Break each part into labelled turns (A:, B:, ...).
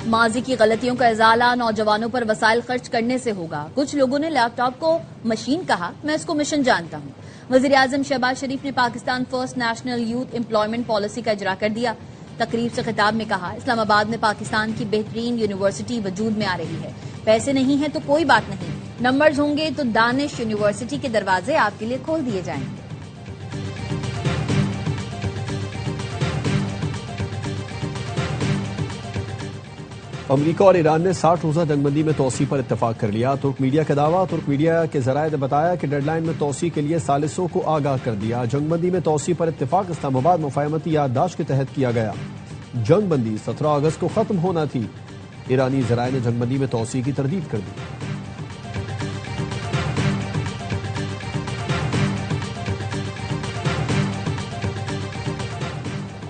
A: ماضی کی غلطیوں کا ازالہ نوجوانوں پر وسائل خرچ کرنے سے ہوگا. کچھ لوگوں نے لیپ ٹاپ کو مشین کہا, میں اس کو مشن جانتا ہوں. وزیر اعظم شہباز شریف نے Pakistan first national youth employment policy کا اجرا کر دیا. تقریب سے خطاب میں کہا, اسلام آباد میں پاکستان کی بہترین یونیورسٹی وجود میں آ رہی ہے. پیسے نہیں ہیں تو کوئی بات نہیں, نمبرز ہوں گے تو دانش یونیورسٹی کے دروازے آپ کے لیے کھول دیے جائیں گے.
B: امریکہ اور ایران نے 60 روزہ جنگ بندی میں توسیع پر اتفاق کر لیا. ترک میڈیا کا دعویٰ. ترک میڈیا کے ذرائع نے بتایا کہ ڈیڈ لائن میں توسیع کے لیے ثالثوں کو آگاہ کر دیا. جنگ بندی میں توسیع پر اتفاق اسلام آباد مفاہمتی یادداشت کے تحت کیا گیا. جنگ بندی 17 اگست کو ختم ہونا تھی. ایرانی ذرائع نے جنگ بندی میں توسیع کی تردید کر دی.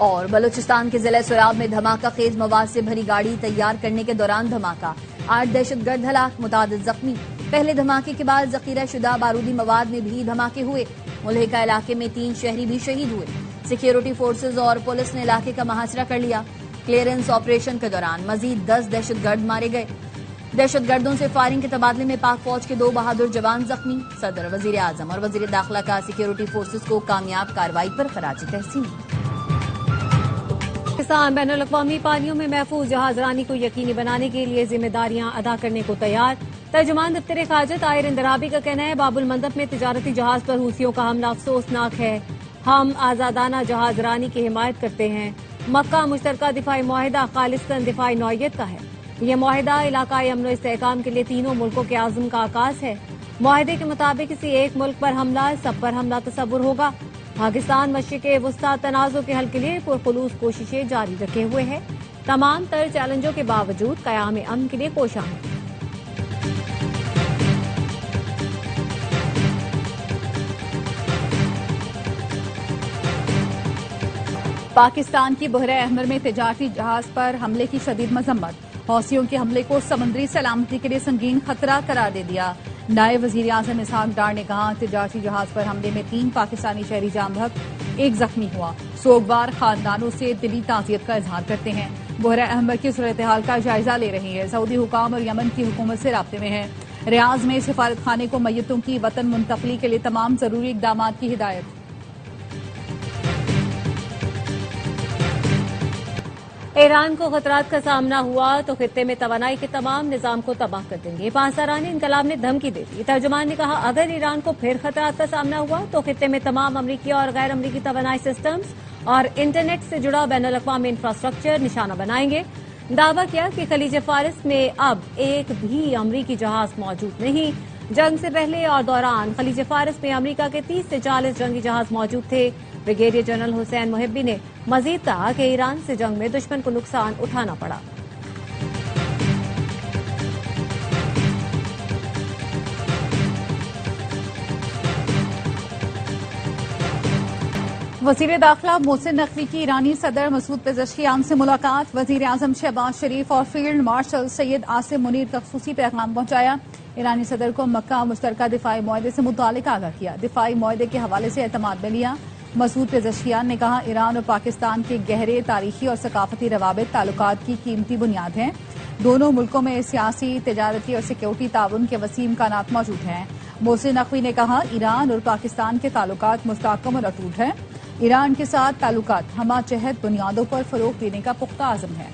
A: اور بلوچستان کے ضلع سوراب میں دھماکہ خیز مواد سے بھری گاڑی تیار کرنے کے دوران دھماکہ, 8 دہشت گرد ہلاک, متعدد زخمی. پہلے دھماکے کے بعد ذخیرہ شدہ بارودی مواد میں بھی دھماکے ہوئے. ملحقہ علاقے میں 3 شہری بھی شہید ہوئے. سیکیورٹی فورسز اور پولیس نے علاقے کا محاصرہ کر لیا. کلیئرنس آپریشن کے دوران مزید 10 دہشت گرد مارے گئے. دہشت گردوں سے فائرنگ کے تبادلے میں پاک فوج کے 2 بہادر جوان زخمی. صدر, وزیر اعظم اور وزیر داخلہ کا سیکیورٹی فورسز کو کامیاب کارروائی پر خراج تحسین.
C: پاکستان بین الاقوامی پانیوں میں محفوظ جہاز رانی کو یقینی بنانے کے لیے ذمہ داریاں ادا کرنے کو تیار. ترجمان دفتر خارجہ طاہر اندرابی کا کہنا ہے, باب المندب میں تجارتی جہاز پر حوثیوں کا حملہ افسوسناک ہے. ہم آزادانہ جہاز رانی کی حمایت کرتے ہیں. مکہ مشترکہ دفاعی معاہدہ خالصتاً دفاعی نوعیت کا ہے. یہ معاہدہ علاقائی امن و استحکام کے لیے تینوں ملکوں کے عزم کا آغاز ہے. معاہدے کے مطابق کسی ایک ملک پر حملہ سب پر حملہ تصور ہوگا. پاکستان مشرق وسطی تنازع کے حل کے لیے پرخلوص کوششیں جاری رکھے ہوئے ہے. تمام تر چیلنجوں کے باوجود قیام امن کے لیے کوشاں ہے.
D: پاکستان کی بحیرہ احمر میں تجارتی جہاز پر حملے کی شدید مذمت. حوثیوں کے حملے کو سمندری سلامتی کے لیے سنگین خطرہ قرار دے دیا. نائب وزیر اعظم اسحاق ڈار نے کہا, تجارتی جہاز پر حملے میں 3 پاکستانی شہری جاں بحق, 1 زخمی ہوا. سوگوار خاندانوں سے دلی تعزیت کا اظہار کرتے ہیں. بحیرہ احمر کی صورتحال کا جائزہ لے رہی ہے. سعودی حکام اور یمن کی حکومت سے رابطے میں ہیں. ریاض میں سفارت خانے کو میتوں کی وطن منتقلی کے لیے تمام ضروری اقدامات کی ہدایت.
C: ایران کو خطرات کا سامنا ہوا تو خطے میں توانائی کے تمام نظام کو تباہ کر دیں گے. پاسداران انقلاب نے دھمکی دے دی. ترجمان نے کہا, اگر ایران کو پھر خطرات کا سامنا ہوا تو خطے میں تمام امریکی اور غیر امریکی توانائی سسٹمز اور انٹرنیٹ سے جڑا بین الاقوامی انفراسٹرکچر نشانہ بنائیں گے. دعویٰ کیا کہ خلیج فارس میں اب ایک بھی امریکی جہاز موجود نہیں. جنگ سے پہلے اور دوران خلیج فارس میں امریکہ کے 30 سے 40 جنگی جہاز موجود تھے. بریگیڈیئر جنرل حسین محبی نے مزید کہا کہ ایران سے جنگ میں دشمن کو نقصان اٹھانا پڑا.
D: وزیر داخلہ محسن نقوی کی ایرانی صدر مسعود پزشکیان سے ملاقات. وزیر اعظم شہباز شریف اور فیلڈ مارشل سید عاصم منیر کا خصوصی پیغام پہنچایا. ایرانی صدر کو مکہ مشترکہ دفاعی معاہدے سے متعلق آگاہ کیا. دفاعی معاہدے کے حوالے سے اعتماد میں لیا. مسعود پزشکیان نے کہا, ایران اور پاکستان کے گہرے تاریخی اور ثقافتی روابط تعلقات کی قیمتی بنیاد ہیں. دونوں ملکوں میں سیاسی, تجارتی اور سیکیورٹی تعاون کے وسیع امکانات موجود ہیں. محسن نقوی نے کہا, ایران اور پاکستان کے تعلقات مستحکم اور اٹوٹ ہیں. ایران کے ساتھ تعلقات ہمہ جہت بنیادوں پر فروغ دینے کا پختہ عزم ہے.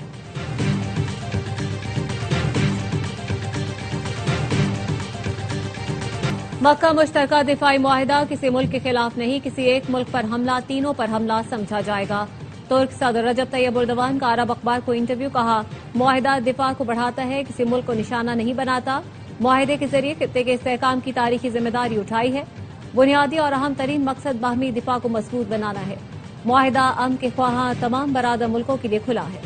C: مکہ مشترکہ دفاعی معاہدہ کسی ملک کے خلاف نہیں, کسی ایک ملک پر حملہ تینوں پر حملہ سمجھا جائے گا. ترک صدر رجب طیب اردوان کا عرب اخبار کو انٹرویو. کہا, معاہدہ دفاع کو بڑھاتا ہے, کسی ملک کو نشانہ نہیں بناتا. معاہدے کے ذریعے خطے کے استحکام کی تاریخی ذمہ داری اٹھائی ہے. بنیادی اور اہم ترین مقصد باہمی دفاع کو مضبوط بنانا ہے. معاہدہ امن کے خواہاں تمام برادر ملکوں کے لیے کھلا ہے.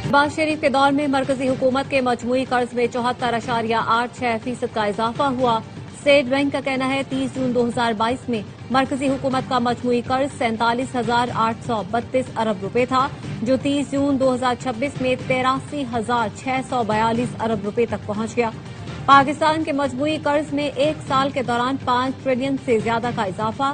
C: شہباز شریف کے دور میں مرکزی حکومت کے مجموعی قرض میں 74.86% کا اضافہ ہوا. اسٹیٹ بینک کا کہنا ہے 30 جون 2022 میں مرکزی حکومت کا مجموعی قرض 47,832 ارب روپے تھا, جو 30 جون 2026 میں 83,642 ارب روپے تک پہنچ گیا. پاکستان کے مجموعی قرض میں ایک سال کے دوران 5 ٹریلین سے زیادہ کا اضافہ.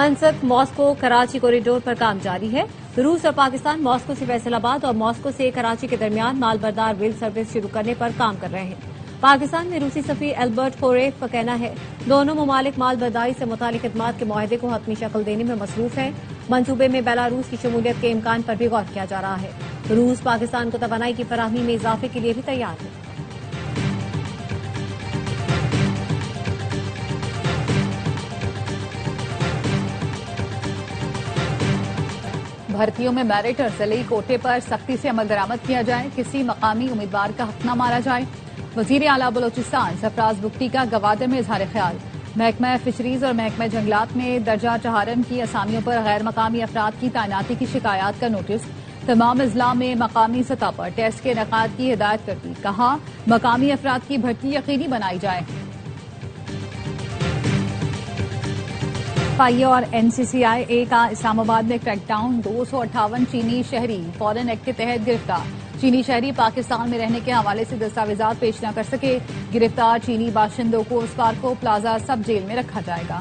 C: منسک ماسکو کراچی کوریڈور پر کام جاری ہے. روس اور پاکستان ماسکو سے فیصل آباد اور ماسکو سے کراچی کے درمیان مال بردار ریل سروس شروع کرنے پر کام کر رہے ہیں. پاکستان میں روسی سفیر البرٹ فوریف کا کہنا ہے دونوں ممالک مال برداری سے متعلق خدمات کے معاہدے کو حتمی شکل دینے میں مصروف ہیں. منصوبے میں بیلاروس کی شمولیت کے امکان پر بھی غور کیا جا رہا ہے. روس پاکستان کو توانائی کی فراہمی میں اضافے کے لیے بھی تیار ہے.
D: بھرتیوں میں میرٹ اور ضلعی کوٹے پر سختی سے عمل درآمد کیا جائے. کسی مقامی امیدوار کا حق نہ مارا جائے. وزیر اعلیٰ بلوچستان سرفراز بگٹی کا گوادر میں اظہار خیال. محکمہ فشریز اور محکمہ جنگلات میں درجہ چہارم کی اسامیوں پر غیر مقامی افراد کی تعیناتی کی شکایات کا نوٹس. تمام اضلاع میں مقامی سطح پر ٹیسٹ کے انعقاد کی ہدایت کرتی. کہا مقامی افراد کی بھرتی یقینی بنائی جائے. FIA اور NCCIA کا اسلام آباد میں کریک ڈاؤن. 258 چینی شہری فورن ایکٹ کے تحت گرفتار. چینی شہری پاکستان میں رہنے کے حوالے سے دستاویزات پیش نہ کر سکے. گرفتار چینی باشندوں کو اسپارکو پلازا سب جیل میں رکھا جائے گا.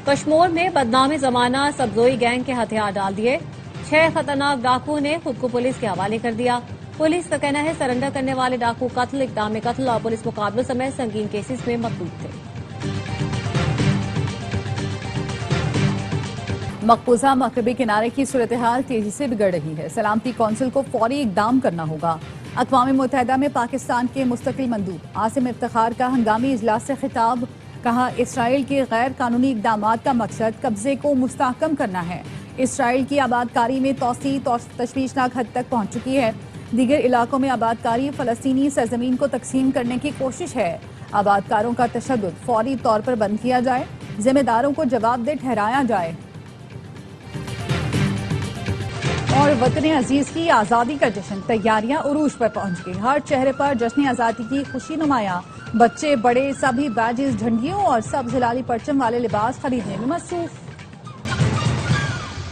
C: کشمور میں بدنام زمانہ سبزوئی گینگ کے ہتھیار ڈال دیے. 6 خطرناک ڈاکوؤں نے خود کو پولیس کے حوالے کر دیا. پولیس کا کہنا ہے سرنڈر کرنے والے ڈاکو قتل، اقدام قتل اور پولیس مقابلوں سمیت سنگین کیسز میں مطلوب تھے.
D: مقبوضہ مغربی کنارے کی صورتحال تیزی سے بگڑ رہی ہے. سلامتی کونسل کو فوری اقدام کرنا ہوگا. اقوام متحدہ میں پاکستان کے مستقل مندوب عاصم افتخار کا ہنگامی اجلاس سے خطاب. کہا اسرائیل کے غیر قانونی اقدامات کا مقصد قبضے کو مستحکم کرنا ہے. اسرائیل کی آباد کاری میں توسیع تشویشناک حد تک پہنچ چکی ہے. دیگر علاقوں میں آباد کاری فلسطینی سرزمین کو تقسیم کرنے کی کوشش ہے. آباد کاروں کا تشدد فوری طور پر بند کیا جائے. ذمہ داروں کو جواب دہ ٹھہرایا جائے. اور وطن عزیز کی آزادی کا جشن. تیاریاں عروج پر پہنچ گئی. ہر چہرے پر جشن آزادی کی خوشی نمایاں. بچے بڑے سبھی بیجز، جھنڈیوں اور سبز ہلالی پرچم والے لباس خریدنے میں مصروف.